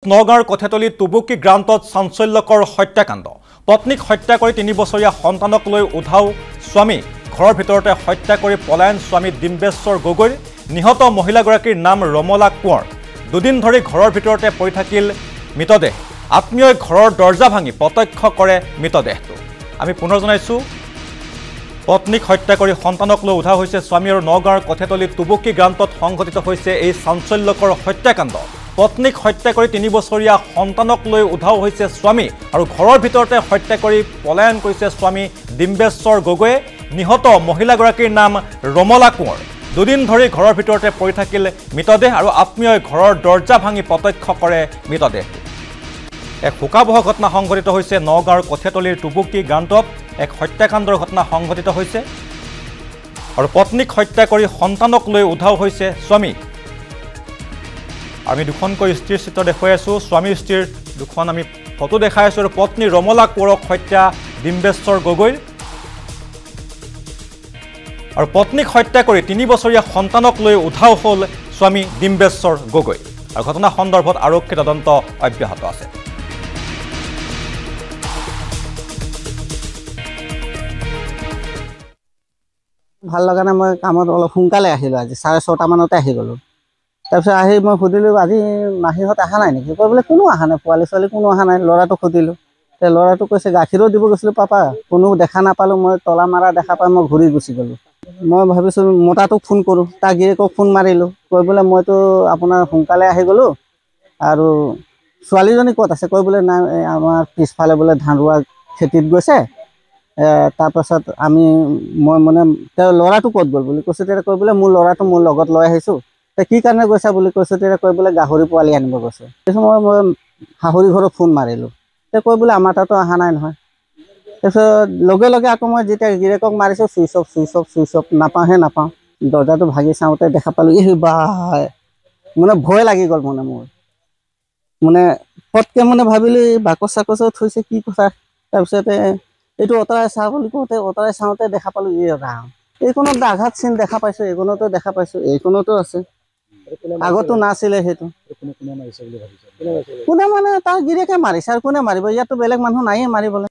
নগাঁৱৰ কথেতলী টুবুকি গ্ৰাউণ্ডত চাঞ্চল্যকৰ হত্যাকাণ্ড। পত্নীক হত্যা কৰি 3 বছৰীয়া সন্তানক লৈ উধাও স্বামী। ঘৰৰ ভিতৰতে হত্যা কৰি পলায়ন স্বামী ডিম্বেশ্বৰ গগৈৰ। নিহত মহিলাগৰাকীৰ নাম ৰমলা কোঁৱৰ। দুদিন ধৰি ঘৰৰ ভিতৰতে পৰি থাকিল মৃতদেহ। আত্মীয়ই ঘৰৰ দৰ্জা ভাঙি প্ৰত্যক্ষ কৰে মৃতদেহটো। আমি পুনৰ জনাইছোঁ, পত্নীক হত্যা কৰি সন্তানক লৈ উধাও হৈছে স্বামী আৰু নগাঁৱৰ কথেতলী টুবুকি গ্ৰাউণ্ডত সংঘটিত হৈছে এই চাঞ্চল্যকৰ হত্যাকাণ্ড। পত্নীক হত্যা কৰি 3 বছৰীয়া সন্তানক লৈ উধাও হৈছে স্বামী আৰু ঘৰৰ ভিতৰতে হত্যা কৰি পলায়ন কৰিছে স্বামী ডিম্বেশ্বৰ গগৈয়ে। নিহত মহিলাগৰাকীৰ নাম ৰমলা কোঁৱৰ। দুদিন ধৰি ঘৰৰ ভিতৰতে পৰি থাকিল মৃতদেহ আৰু আত্মীয়ই ঘৰৰ দৰ্জা ভাঙি প্ৰত্যক্ষ কৰে মৃতদেহটো। এক শোকাবহ ঘটনা সংঘটিত হৈছে নগাঁৱৰ কথেতলীৰ টুবুকি গ্ৰাউণ্ডত। এক হত্যাকাণ্ডৰ ঘটনা সংঘটিত হৈছে আৰু পত্নীক হত্যা কৰি সন্তানক লৈ উধাও হৈছে স্বামী। আমি দুখনকৈ স্ত্ৰীৰ চিত্ৰ দেখুৱাই আছোঁ। স্বামী স্ত্ৰীৰ দুখন আমি ফটো দেখাই আছোঁ আৰু পত্নী ৰমলা কোঁৱৰক হত্যা ডিম্বেশ্বৰ গগৈৰ। আৰু পত্নীক হত্যা কৰি 3 বছৰীয়া সন্তানক লৈ উধাও হ'ল স্বামী ডিম্বেশ্বৰ গগৈ। আৰু ঘটনা সন্দৰ্ভত আৰক্ষী তদন্ত অব্যাহত আছে। ভাল লগা নাই, মই কামত অলপ সোনকালে আহিলোঁ। আজি 6:30 মানতে আহি গ'লোঁ। তাৰপিছত আহি মই সুধিলোঁ, আজি মাহীহঁত অহা নাই নেকি? কৈ বোলে কোনো অহা নাই, পোৱালি ছোৱালী কোনো অহা নাই। ল'ৰাটোক সুধিলোঁ, ল'ৰাটো কৈছে গাখীৰো দিব গৈছিলোঁ পাপা, কোনো দেখা নাপালোঁ। মই তলা মাৰা দেখা পাই মই ঘূৰি গুচি গ'লোঁ। মই ভাবিছোঁ মতাটোক ফোন কৰোঁ, তাৰ গিৰিয়েকক ফোন মাৰিলোঁ। কৈ বোলে মইতো আপোনাৰ সোনকালে আহি গ'লোঁ আৰু ছোৱালীজনী ক'ত আছে? কৈ বোলে নাই, আমাৰ পিছফালে বোলে ধান ৰোৱা খেতিত গৈছে। তাৰপাছত মই মানে তেওঁ ল'ৰাটো ক'ত গ'ল বুলি কৈছোঁ। তেতিয়া কৈ বোলে মোৰ ল'ৰাটো মোৰ লগত লৈ আহিছোঁ। কি কাৰণে গৈছা বুলি কৈছোঁ। তেতিয়া কৈ বোলে গাহৰি পোৱালি আনিব গৈছে। তাৰপিছত মই শাহুৰি ঘৰত ফোন মাৰিলোঁ। তেতিয়া কৈ বোলে আমাৰ তাতো অহা নাই নহয়। তাৰপিছত লগে লগে আকৌ মই যেতিয়া গিৰিয়েকক মাৰিছোঁ, চুইচ অফ নাপাওঁ। দৰ্জাটো ভাগি চাওঁতে দেখা পালোঁ, বা মানে ভয় লাগি গ'ল মোৰ মানে পটকৈ ভাবিলোঁ বাকচ চাকচত থৈছে কি কথা। তাৰপিছতে এইটো অঁতৰাই চা বুলি কওঁতে অঁতৰাই চাওঁতে দেখা পালোঁ, ৰাম, এইখনত আঘাত চিন দেখা পাইছোঁ, এইখনতো দেখা পাইছোঁ, এইখনতো আছে, আগতো নাছিলে। সেইটো কোনে মানে তাৰ গিৰিয়েকে মাৰিছে আৰু কোনে মাৰিব? ইয়াততো বেলেগ মানুহ নায়েই মাৰিবলৈ।